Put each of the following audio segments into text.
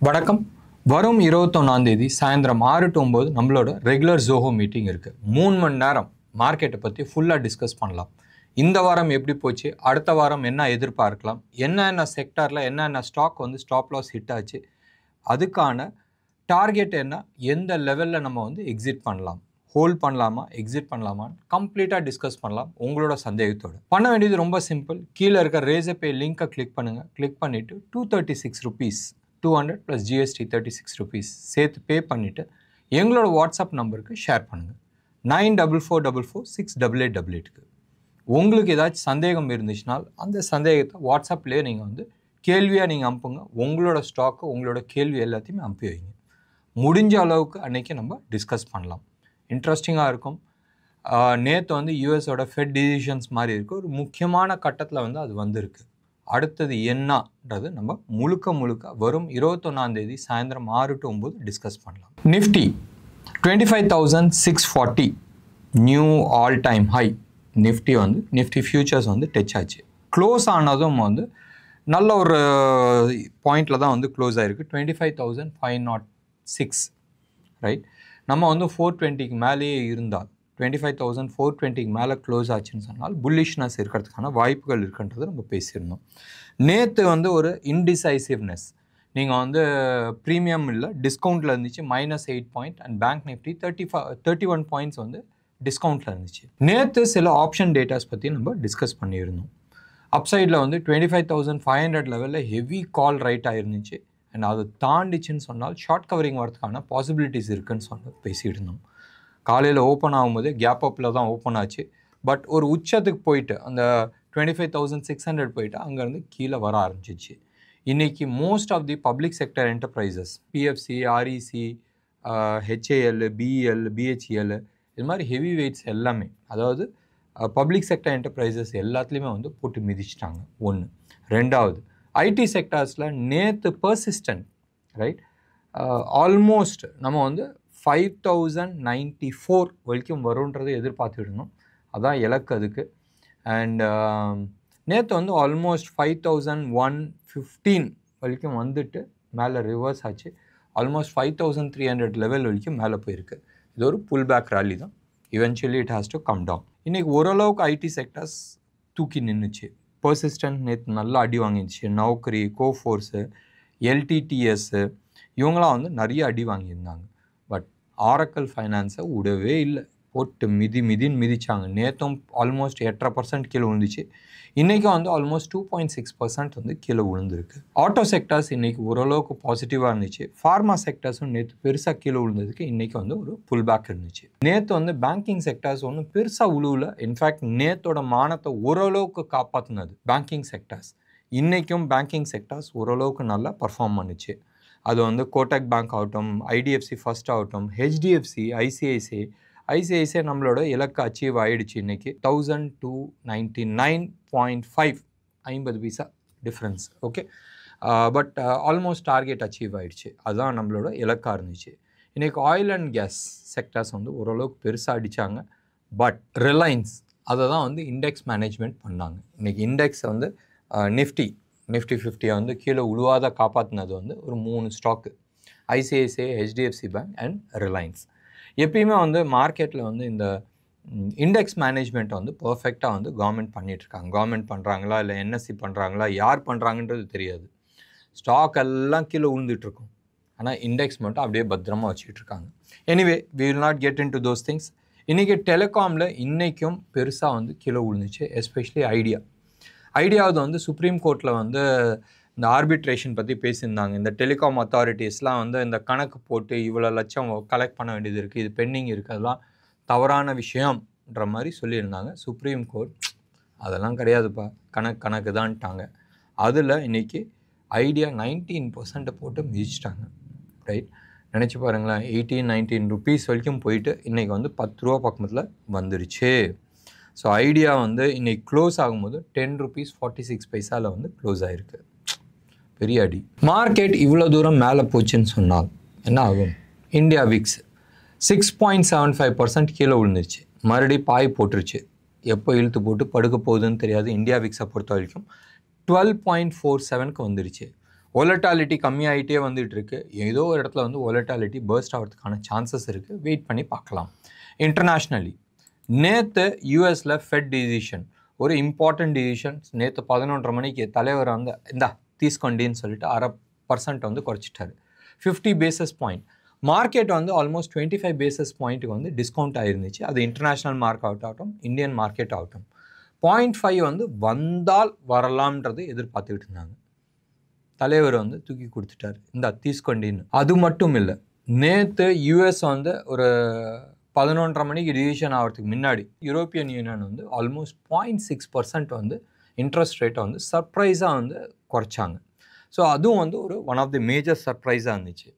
வணக்கம். வரும் 21ஆம் தேதி சாயந்தரம் 6 to 9 நம்மளோட ரெகுலர் ஜோஹோ மீட்டிங் இருக்குது. 3 மணி நேரம் மார்க்கெட்டை பற்றி ஃபுல்லாக டிஸ்கஸ் பண்ணலாம். இந்த வாரம் எப்படி போச்சு, அடுத்த வாரம் என்ன எதிர்பார்க்கலாம், என்னென்ன செக்டாரில் என்னென்ன ஸ்டாக் வந்து ஸ்டாப் லாஸ் ஹிட் ஆச்சு, அதுக்கான டார்கெட் என்ன, எந்த லெவலில் நம்ம வந்து எக்ஸிட் பண்ணலாம், ஹோல்ட் பண்ணலாமா எக்ஸிட் பண்ணலாமான்னு கம்ப்ளீட்டாக டிஸ்கஸ் பண்ணலாம் உங்களோட சந்தேகத்தோடு. பண்ண வேண்டியது ரொம்ப சிம்பிள். கீழே இருக்க ரேசர் பே லிங்க்கை கிளிக் பண்ணுங்கள். கிளிக் பண்ணிவிட்டு 236 rupees 200 plus GST 36 rupees சேர்த்து பே பண்ணிவிட்டு எங்களோட வாட்ஸ்அப் நம்பருக்கு ஷேர் பண்ணுங்கள். 9444468888க்கு. உங்களுக்கு ஏதாச்சும் சந்தேகம் இருந்துச்சுனால் அந்த சந்தேகத்தை வாட்ஸ்அப்லேயே நீங்கள் வந்து கேள்வியாக நீங்கள் அனுப்புங்க. உங்களோட ஸ்டாக்கு உங்களோட கேள்வி எல்லாத்தையுமே அனுப்பி வைங்க. முடிஞ்ச அளவுக்கு அன்றைக்கி நம்ம டிஸ்கஸ் பண்ணலாம். இன்ட்ரெஸ்டிங்காக இருக்கும். நேற்று வந்து யூஎஸோட ஃபெட் டிசிஷன்ஸ் மாதிரி இருக்குது. ஒரு முக்கியமான கட்டத்தில் வந்து அது வந்திருக்கு. அடுத்தது என்னன்றது நம்ம முழுக்க வரும் 21ஆம் தேதி சாயந்தரம் 6 to 9 டிஸ்கஸ் பண்ணலாம். Nifty 25,640 new all time high. Nifty வந்து நிஃப்டி ஃபியூச்சர்ஸ் வந்து டச் ஆச்சு. க்ளோஸ் ஆனதும் வந்து நல்ல ஒரு பாயிண்டில் தான் வந்து க்ளோஸ் ஆகிருக்கு. 25,506 ரைட். நம்ம வந்து 420க்கு மேலேயே இருந்தால் 25,420க்கு மேலே க்ளோஸ் ஆச்சுன்னு சொன்னால் புல்லிஷ்னஸ் இருக்கிறதுக்கான வாய்ப்புகள் இருக்குன்றது நம்ம பேசியிருந்தோம். நேற்று வந்து ஒரு இன்டிசைசிவ்னஸ், நீங்கள் வந்து ப்ரீமியம் இல்லை டிஸ்கவுண்ட்டில் இருந்துச்சு -8 point and bank Nifty 31 points வந்து டிஸ்கவுண்ட்டில் இருந்துச்சு. நேற்று சில ஆப்ஷன் டேட்டாஸ் பற்றி நம்ம டிஸ்கஸ் பண்ணியிருந்தோம். அப்சைடில் வந்து 25,500 லெவலில் ஹெவி கால் ரைட் ஆகிருந்துச்சு. அண்ட் அது தாண்டிச்சுன்னு சொன்னால் ஷார்ட் கவரிங் வரதுக்கான பாசிபிலிட்டிஸ் இருக்குதுன்னு சொல்லி பேசிகிட்டு இருந்தோம். காலையில் ஓப்பன் ஆகும்போது கேப் அப்பில் தான் ஓப்பன் ஆச்சு. பட் ஒரு உச்சத்துக்கு போயிட்டு அந்த 25,600 போயிட்டு அங்கேருந்து கீழே வர ஆரம்பிச்சிச்சு. இன்றைக்கி most of the public sector enterprises PFC, REC, HAL, BEL, BHEL இது மாதிரி ஹெவி வெயிட்ஸ் எல்லாமே, அதாவது பப்ளிக் செக்டர் என்டர்பிரைசஸ் எல்லாத்துலேயுமே வந்து போட்டு மிதிச்சிட்டாங்க. ஒன்று. ரெண்டாவது, ஐடி செக்டார்ஸில் நேற்று பர்சிஸ்டன்ட் ரைட் ஆல்மோஸ்ட் நம்ம வந்து 5,094 வரைக்கும் வரும்ன்றதை எதிர்பார்த்துருந்தோம். அதான் இலக்கு அதுக்கு. அண்ட் நேற்று வந்து ஆல்மோஸ்ட் 5,115 வரைக்கும் வந்துட்டு மேலே ரிவர்ஸ் ஆச்சு. ஆல்மோஸ்ட் 5,300 லெவல் வரைக்கும் மேலே போயிருக்கு. இது ஒரு புல் பேக் ரேலி தான். Eventually it has to come down. இன்றைக்கி ஓரளவுக்கு ஐடி செக்டர்ஸ் தூக்கி நின்றுச்சு. பர்சிஸ்டன்ட் நேற்று நல்லா அடி வாங்கிடுச்சு. நௌக்கரி, கோஃபோர்ஸு, எல்டிடிஎஸ்ஸு இவங்களாம் வந்து நிறைய அடி வாங்கியிருந்தாங்க. பட் ஆரக்கல் ஃபைனான்ஸை விடவே இல்லை, போட்டு மிதின்னு மிதிச்சாங்க. நேற்றும் ஆல்மோஸ்ட் 8.5% கீழே விழுந்துச்சு. இன்றைக்கும் வந்து ஆல்மோஸ்ட் 2.6% வந்து கீழே விழுந்திருக்கு. ஆட்டோ செக்டர்ஸ் இன்றைக்கி ஓரளவுக்கு பாசிட்டிவாக இருந்துச்சு. ஃபார்மா செக்டர்ஸும் நேற்று பெருசாக கீழே விழுந்ததுக்கு இன்றைக்கி வந்து ஒரு புல் பேக் இருந்துச்சு. நேற்று வந்து பேங்கிங் செக்டர்ஸ் ஒன்றும் பெருசாக உழுவில். இன்ஃபேக்ட் நேற்றோட மானத்தை ஓரளவுக்கு காப்பாற்றினது பேங்கிங் செக்டர்ஸ். இன்றைக்கும் பேங்கிங் செக்டர்ஸ் ஓரளவுக்கு நல்லா பர்ஃபார்ம் பண்ணிச்சு. அது வந்து கோட்டக் பேங்க் ஆகட்டும், ஐடிஎஃப்சி ஃபர்ஸ்ட் ஆகட்டும், ஹெச்டிஎஃப்சி, ஐசிஐசிஐ நம்மளோட இலக்கு அச்சீவ் ஆகிடுச்சு. இன்றைக்கி 1,299.5 50 paisa difference. Okay, but almost target achieve ஆகிடுச்சு. அதுதான் நம்மளோட இலக்காக இருந்துச்சு. இன்றைக்கி ஆயில் அண்ட் கேஸ் செக்டர்ஸ் வந்து ஓரளவுக்கு பெருசாக அடித்தாங்க. பட் ரிலையன்ஸ் அதை தான் வந்து இண்டெக்ஸ் மேனேஜ்மெண்ட் பண்ணாங்க. இன்றைக்கி இண்டெக்ஸ் வந்து நிஃப்டி 50 வந்து கீழே உழுவாத காப்பாற்றினது வந்து ஒரு 3 stock, ICICI, HDFC bank and Reliance. எப்பயுமே வந்து மார்க்கெட்டில் வந்து இந்த இண்டெக்ஸ் மேனேஜ்மெண்ட்டை வந்து பர்ஃபெக்டாக வந்து கவர்மெண்ட் பண்ணிகிட்ருக்காங்க. கவர்மெண்ட் பண்ணுறாங்களா இல்லை என்எஸ்சி பண்ணுறாங்களா யார் பண்ணுறாங்கன்றது தெரியாது. ஸ்டாக் எல்லாம் கீழே விழுந்துட்டுருக்கும், ஆனால் இண்டெக்ஸ் மட்டும் அப்படியே பத்திரமா வச்சுக்கிட்டுருக்காங்க. Anyway we will not get into those things. இன்றைக்கி டெலிகாமில் இன்றைக்கும் பெருசாக வந்து கீழே விழுந்துச்சு. எஸ்பெஷலி ஐடியாவது வந்து சுப்ரீம் கோர்ட்டில் வந்து இந்த ஆர்பிட்ரேஷன் பற்றி பேசியிருந்தாங்க. இந்த டெலிகாம் அத்தாரிட்டிஸ்லாம் வந்து இந்த கணக்கு போட்டு இவ்வளோ லட்சம் கலெக்ட் பண்ண வேண்டியது இருக்குது, இது பெண்டிங் இருக்குது, அதெல்லாம் தவறான விஷயம்ன்ற மாதிரி சொல்லியிருந்தாங்க. சுப்ரீம் கோர்ட் அதெல்லாம் கிடையாதுப்பா, கணக்கு தான்ட்டாங்க. அதில் இன்றைக்கி ஐடியா 19% போட்டு மிதிச்சிட்டாங்க. ரைட், நினச்சி பாருங்களேன். 18-19 rupees வரைக்கும் போயிட்டு இன்றைக்கி வந்து 10 ரூபா பக்கத்தில் வந்துருச்சு. ஸோ ஐடியா வந்து இன்றைக்கி க்ளோஸ் ஆகும்போது 10.46 rupees வந்து க்ளோஸ் ஆகிருக்கு. பெரிய அடி. மார்க்கெட் இவ்வளோ தூரம் மேலே போச்சுன்னு சொன்னால் என்ன ஆகும்? இந்தியா விக்ஸ் 6.75% கீழே விழுந்துருச்சு. மறுபடியும் பாய் போட்டுருச்சு. எப்போ இழுத்து போட்டு படுக்க போகுதுன்னு தெரியாது. இந்தியா விக்ஸை பொறுத்த வரைக்கும் 12.47க்கு வந்துருச்சு. ஒலட்டாலிட்டி கம்மியாகிட்டே வந்துட்டு இருக்கு. ஏதோ ஒரு இடத்துல வந்து ஒலட்டாலிட்டி பர்ஸ்ட் ஆகிறதுக்கான சான்சஸ் இருக்குது. வெயிட் பண்ணி பார்க்கலாம். இன்டர்நேஷ்னலி நேற்று யூஎஸில் ஃபெட் டிசிஷன், ஒரு இம்பார்ட்டன்ட் டிசிஷன். நேற்று 11:30 மணிக்கு தலைவர் வந்து இந்தா தீஸ்கொண்டின்னு சொல்லிட்டு 0.5% வந்து குறைச்சிட்டாரு. 50 பேசிஸ் பாயிண்ட். மார்க்கெட் வந்து ஆல்மோஸ்ட் 25 பேசிஸ் பாயிண்ட்டுக்கு வந்து டிஸ்கவுண்ட் ஆயிருந்துச்சு. அது இன்டர்நேஷ்னல் மார்க்கெட் ஆகட்டும், இந்தியன் மார்க்கெட் ஆகட்டும். 0.5 வந்து வந்தால் வரலாம்ன்றது எதிர்பார்த்துக்கிட்டு இருந்தாங்க. தலைவர் வந்து தூக்கி கொடுத்துட்டார், இந்த தீஸ்கொண்டின்னு. அது மட்டும் இல்லை, நேற்று யூஎஸ் வந்து ஒரு 11:30 மணிக்கு டிசிஷன் ஆகிறதுக்கு முன்னாடி யூரோப்பியன் யூனியன் வந்து ஆல்மோஸ்ட் 0.6% வந்து இன்ட்ரெஸ்ட் ரேட்டை வந்து சர்ப்ரைஸாக வந்து குறைச்சாங்க. ஸோ அதுவும் வந்து ஒரு ஒன் ஆஃப் தி மேஜர் சர்ப்ரைஸாக இருந்துச்சு.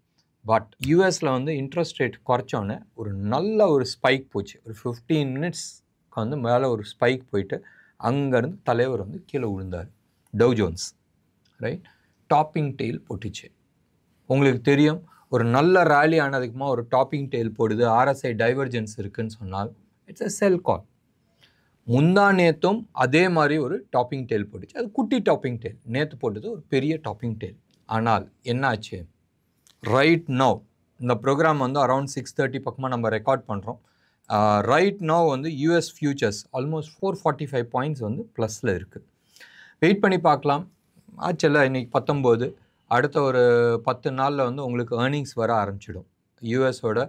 பட் யூஎஸில் வந்து இன்ட்ரெஸ்ட் ரேட் குறைச்சோன்னே ஒரு நல்ல ஒரு ஸ்பைக் போச்சு. ஒரு 15 மினிட்ஸ்க்கு வந்து மேலே ஒரு ஸ்பைக் போயிட்டு அங்கேருந்து தலைவர் வந்து கீழே விழுந்தார். Dow Jones right topping tail போட்டுச்சு. உங்களுக்கு தெரியும், ஒரு நல்ல ரேலி ஆனதுக்குமா ஒரு டாப்பிங் டெயில் போடுது, RSI டைவர்ஜென்ஸ் இருக்குதுன்னு சொன்னால் இட்ஸ் எ செல் கால். முந்தா நேற்றும் அதே மாதிரி ஒரு டாப்பிங் டெயில் போட்டுச்சு. அது குட்டி டாப்பிங் டெயில். நேற்று போட்டது ஒரு பெரிய டாப்பிங் டெயில். ஆனால் என்னாச்சு, ரைட் நவ் இந்த ப்ரோக்ராம் வந்து அரௌண்ட் 6:30 பக்கமாக நம்ம ரெக்கார்ட் பண்ணுறோம். ரைட் நவ் வந்து யூஎஸ் ஃபியூச்சர்ஸ் ஆல்மோஸ்ட் 445 பாயிண்ட்ஸ் வந்து ப்ளஸில் இருக்குது. வெயிட் பண்ணி பார்க்கலாம். ஆச்சல்ல, இன்றைக்கி 19, அடுத்த ஒரு 10 நாளில் வந்து உங்களுக்கு ஏர்னிங்ஸ் வர ஆரம்பிச்சிடும். யூஎஸோட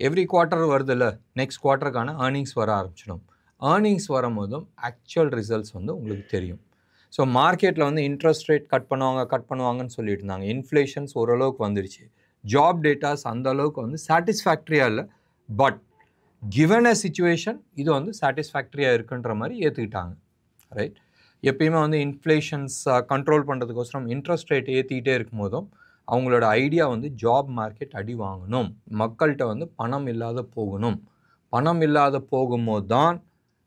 எவ்ரி குவார்ட்டர் வருதில்ல, நெக்ஸ்ட் குவார்ட்டருக்கான ஏர்னிங்ஸ் வர ஆரம்பிச்சிடும். ஏர்னிங்ஸ் வரும்போதும் ஆக்சுவல் ரிசல்ட்ஸ் வந்து உங்களுக்கு தெரியும். ஸோ மார்க்கெட்டில் வந்து இன்ட்ரெஸ்ட் ரேட் கட் பண்ணுவாங்கன்னு சொல்லிட்டு இருந்தாங்க. இன்ஃப்ளேஷன்ஸ் ஓரளவுக்கு வந்துடுச்சு. ஜாப் டேட்டாஸ் அந்த அளவுக்கு வந்து சாட்டிஸ்ஃபேக்ட்ரியாக இல்லை. பட் கிவன் அ சிச்சுவேஷன் இது வந்து சாட்டிஸ்ஃபேக்ட்ரியாக இருக்குன்ற மாதிரி ஏற்றுக்கிட்டாங்க. ரைட், எப்பயுமே வந்து இன்ஃப்ளேஷன்ஸ் கண்ட்ரோல் பண்ணுறதுக்கோசரம் இன்ட்ரெஸ்ட் ரேட் ஏற்றிக்கிட்டே இருக்கும் போதும் அவங்களோட ஐடியா வந்து ஜாப் மார்க்கெட் அடி வாங்கணும், மக்கள்கிட்ட வந்து பணம் இல்லாத போகணும். பணம் இல்லாத போகும்போது தான்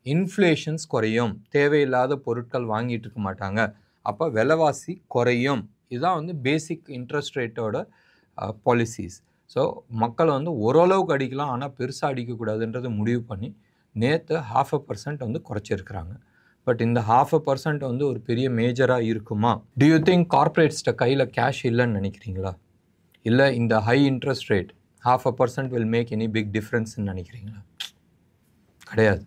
இன்ஃப்ளேஷன்ஸ் குறையும், தேவையில்லாத பொருட்கள் வாங்கிட்டு இருக்க மாட்டாங்க, அப்போ விலைவாசி குறையும். இதுதான் வந்து பேசிக் இன்ட்ரெஸ்ட் ரேட்டோட பாலிசிஸ். ஸோ மக்கள் வந்து ஓரளவுக்கு அடிக்கலாம், ஆனால் பெருசாக அடிக்கக்கூடாதுன்றது முடிவு பண்ணி நேற்று 0.5% வந்து குறைச்சிருக்கிறாங்க. பட் இந்த 0.5% வந்து ஒரு பெரிய மேஜராக இருக்குமா? டு யூ திங்க் கார்பரேட்ஸ்ட கையில் கேஷ் இல்லைன்னு நினைக்கிறீங்களா? இல்லை இந்த high interest rate 0.5% will make any big டிஃப்ரென்ஸ்ன்னு நினைக்கிறீங்களா? கிடையாது.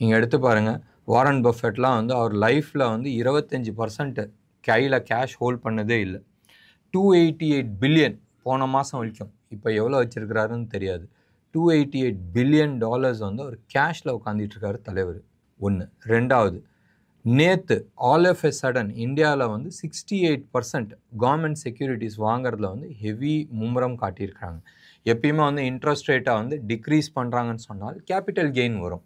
நீங்கள் எடுத்து பாருங்கள், வாரன் பஃபெட்லாம் வந்து அவர் லைஃப்பில் வந்து 25% கையில் கேஷ் ஹோல்ட் பண்ணதே இல்லை. 288 பில்லியன் போன மாதம் வரைக்கும், இப்போ எவ்வளோ வச்சுருக்கிறாருன்னு தெரியாது. $288 பில்லியன் வந்து அவர் கேஷில் உட்காந்துட்டுருக்காரு தலைவர். ஒன்று. ரெண்டாவது, நேற்று ஆல் ஆஃப் எ சடன் இந்தியாவில் வந்து 68% கவர்மெண்ட் செக்யூரிட்டிஸ் வாங்குறதுல வந்து ஹெவி மும்முரம் காட்டியிருக்கிறாங்க. எப்பயுமே வந்து இன்ட்ரெஸ்ட் ரேட்டை வந்து டிக்ரீஸ் பண்ணுறாங்கன்னு சொன்னால் கேபிட்டல் கெயின் வரும்.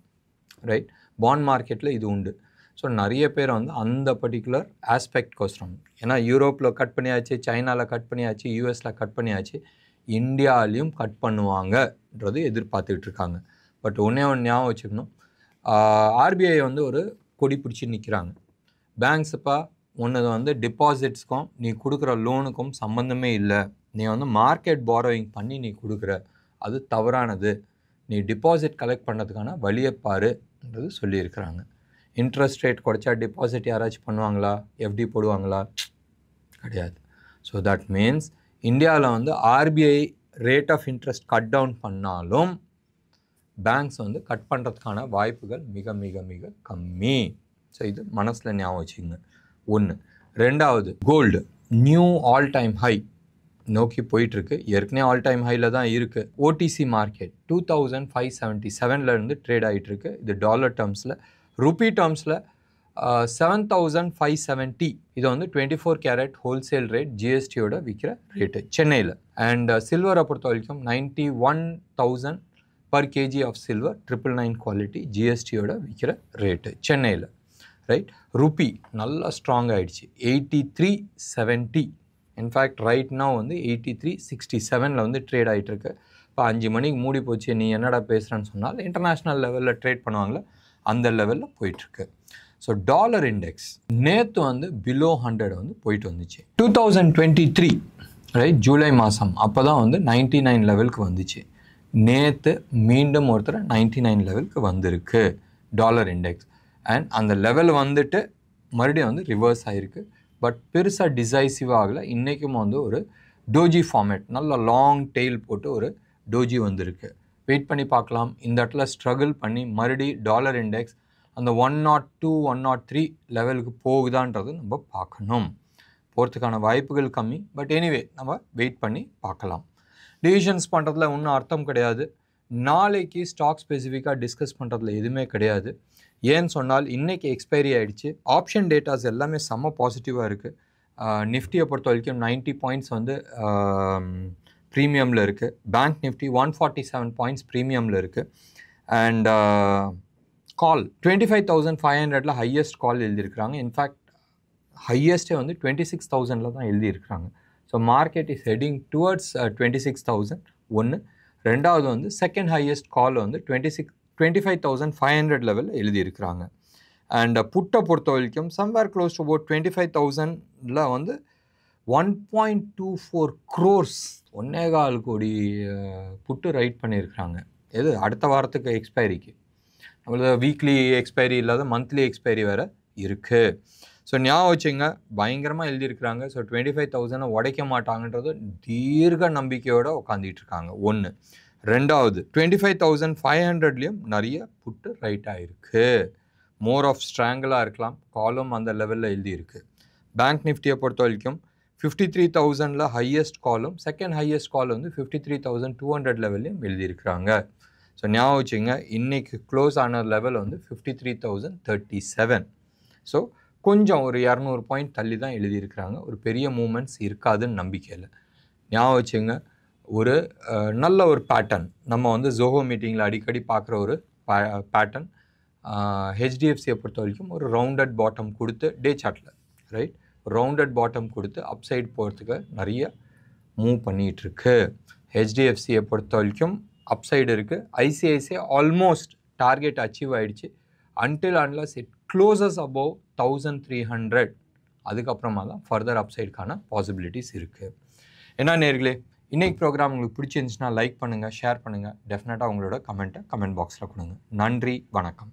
ரைட், பாண்ட் மார்க்கெட்டில் இது உண்டு. ஸோ நிறைய பேர் வந்து அந்த பர்டிகுலர் ஆஸ்பெக்ட் கோசரம், ஏன்னா யூரோப்பில் கட் பண்ணியாச்சு, சைனாவில் கட் பண்ணியாச்சு, யூஎஸில் கட் பண்ணியாச்சு, இந்தியாவிலையும் கட் பண்ணுவாங்கன்றது எதிர்பார்த்துக்கிட்டு இருக்காங்க. பட் ஒன்றே ஞாபகம் வச்சுக்கணும், ஆர்பிஐ வந்து ஒரு கொடி பிடிச்சி நிற்கிறாங்க. பேங்க்ஸுப்பா ஒன்று வந்து டிபாசிட்ஸ்க்கும் நீ கொடுக்குற லோனுக்கும் சம்மந்தமே இல்லை, நீ வந்து மார்க்கெட் பாரோயிங் பண்ணி நீ கொடுக்குற, அது தவறானது, நீ டிபாசிட் கலெக்ட் பண்ணுறதுக்கான வழியை பாருன்றது சொல்லியிருக்கிறாங்க. இன்ட்ரெஸ்ட் ரேட் குறைச்சா டிபாசிட் யாராச்சும் பண்ணுவாங்களா? எஃப்டி போடுவாங்களா? கிடையாது. ஸோ தட் மீன்ஸ் இந்தியாவில் வந்து RBI rate of interest cut down பண்ணாலும் பேங்க்ஸ் வந்து கட் பண்ணுறதுக்கான வாய்ப்புகள் மிக மிக மிக கம்மி. ஸோ இது மனசில் ஞாபகம் வச்சுக்கோங்க. ஒன்று. ரெண்டாவது, gold new all time high நோக்கி போயிட்டுருக்கு. ஏற்கனவே ஆல் டைம் ஹையில் தான் இருக்குது. ஓடிசி மார்க்கெட் 2577 ட்ரேட் ஆகிட்டுருக்கு. இது டாலர் டேர்ம்ஸில். ருப்பி டேர்ம்ஸில் 7570. இது வந்து 24 கேரட் ஹோல்சேல் ரேட், ஜிஎஸ்டியோட விற்கிற ரேட்டு சென்னையில். அண்ட் சில்வரை பொறுத்த வரைக்கும் 91,000 per kg of silver 999 quality ஜிஎஸ்டியோட விற்கிற ரேட்டு சென்னையில். ரைட், ருப்பி நல்லா ஸ்ட்ராங் ஆகிடுச்சு. 8370. இன்ஃபேக்ட் ரைட் நவ் வந்து 8367 வந்து ட்ரேட் ஆகிட்டுருக்கு. இப்போ 5 மணிக்கு மூடி போச்சு, நீ என்னடா பேசுகிறேன்னு சொன்னால் இன்டர்நேஷ்னல் லெவலில் ட்ரேட் பண்ணுவாங்களே அந்த லெவலில் போயிட்டுருக்கு. ஸோ டாலர் இண்டெக்ஸ் நேற்று வந்து பிலோ 100 வந்து போயிட்டு வந்துச்சு. 2023 ரைட் ஜூலை மாதம் அப்போ தான் வந்து 99 லெவலுக்கு வந்துச்சு. நேற்று மீண்டும் ஒருத்தர் 99 லெவலுக்கு வந்திருக்கு டாலர் இண்டெக்ஸ். அண்ட் அந்த லெவல் வந்துட்டு மறுபடியும் வந்து ரிவர்ஸ் ஆகிருக்கு. பட் பெருசாக டிசைசிவாக ஆகலை. இன்றைக்கும் வந்து ஒரு டோஜி ஃபார்மேட் நல்ல லாங் டெய்ல் போட்டு ஒரு டோஜி வந்திருக்கு. வெயிட் பண்ணி பார்க்கலாம். இந்த இடத்துல ஸ்ட்ரகிள் பண்ணி மறுபடி டாலர் இண்டெக்ஸ் அந்த 102 103 லெவலுக்கு போகுதான்றது நம்ம பார்க்கணும். போகிறதுக்கான வாய்ப்புகள் கம்மி. பட் எனிவே நம்ம வெயிட் பண்ணி பார்க்கலாம். டிசிஷன்ஸ் பண்ணுறதுல ஒன்றும் அர்த்தம் கிடையாது. நாளைக்கு ஸ்டாக் ஸ்பெசிஃபிக்காக டிஸ்கஸ் பண்ணுறதுல எதுவுமே கிடையாது. ஏன்னு சொன்னால் இன்றைக்கி எக்ஸ்பைரி ஆகிடுச்சு. ஆப்ஷன் டேட்டாஸ் எல்லாமே செம்ம பாசிட்டிவாக இருக்குது. நிஃப்டியை பொறுத்த வரைக்கும் 90 பாயிண்ட்ஸ் வந்து ப்ரீமியமில் இருக்குது. பேங்க் நிஃப்டி 147 பாயிண்ட்ஸ் ப்ரீமியமில் இருக்குது. அண்ட் கால் 25,500 ஹையஸ்ட் கால் எழுதியிருக்கிறாங்க. இன்ஃபேக்ட் ஹையஸ்ட்டே வந்து 26,000 தான் எழுதியிருக்கிறாங்க. So market is heading towards 26,000 ஒன்று. ரெண்டாவது வந்து செகண்ட் ஹையஸ்ட் கால் வந்து 25,500 லெவலில் எழுதியிருக்கிறாங்க. அண்ட் புட்டை பொறுத்த வரைக்கும் சம்வேர் க்ளோஸ் டு அபவுட் 25,000 வந்து 1.24 crores 1.25 கோடி புட்டு ரைட் பண்ணியிருக்கிறாங்க. எது அடுத்த வாரத்துக்கு எக்ஸ்பைரிக்கு. நம்மளது வீக்லி எக்ஸ்பைரி இல்லாத மந்த்லி எக்ஸ்பைரி வேறு இருக்குது. ஸோ ஞாபகம் வச்சுங்க, பயங்கரமாக எழுதியிருக்கிறாங்க. ஸோ 25,000 உடைக்க மாட்டாங்கன்றது தீர்க்க நம்பிக்கையோடு உட்காந்துட்டு இருக்காங்க. ஒன்று. ரெண்டாவது 25,500லேயும் நிறைய புட்டு ரைட் ஆகிருக்கு. மோர் ஆஃப் ஸ்ட்ராங்கிளாக இருக்கலாம். காலும் அந்த லெவலில் எழுதியிருக்கு. பேங்க் நிஃப்டியை பொறுத்த வரைக்கும் 53,000 ஹையஸ்ட் காலும் செகண்ட் ஹையஸ்ட் கால் வந்து 53,200 லெவல்லையும் எழுதியிருக்கிறாங்க. ஸோ ஞாபகம் வச்சுங்க, இன்றைக்கி க்ளோஸ் ஆன லெவல் வந்து 53,037. ஸோ கொஞ்சம் ஒரு 200 பாயிண்ட் தள்ளி தான் எழுதியிருக்கிறாங்க. ஒரு பெரிய மூமெண்ட்ஸ் இருக்காதுன்னு நம்பிக்கையில். ஞாபகம் வச்சுங்க, ஒரு நல்ல ஒரு பேட்டர்ன் நம்ம வந்து ஜோஹோ மீட்டிங்கில் அடிக்கடி பார்க்குற ஒரு பேட்டர்ன். ஹெச்டிஎஃப்சியை பொறுத்த வரைக்கும் ஒரு ரவுண்டட் பாட்டம் கொடுத்து டே சார்ட்டில் ரைட் ரவுண்டட் பாட்டம் கொடுத்து அப்சைட் போகிறதுக்கு நிறைய மூவ் பண்ணிகிட்ருக்கு. ஹெச்டிஎஃப்சியை பொறுத்த வரைக்கும் அப்சைடு இருக்குது. ஐசிஐசிஐ ஆல்மோஸ்ட் டார்கெட் அச்சீவ் ஆகிடுச்சு. until unless it closes above 1300 அதுக்கப்புறமா தான் ஃபர்தர் அப்சைடுக்கான பாசிபிலிட்டிஸ் இருக்குது. என்ன நேர்களே, இன்றைக்கி ப்ரோக்ராம் உங்களுக்கு பிடிச்சிருந்துச்சுன்னா லைக் பண்ணுங்கள், ஷேர் பண்ணுங்கள். டெஃபினட்டாக உங்களோட கமெண்ட் பாக்ஸில் கொடுங்க. நன்றி, வணக்கம்.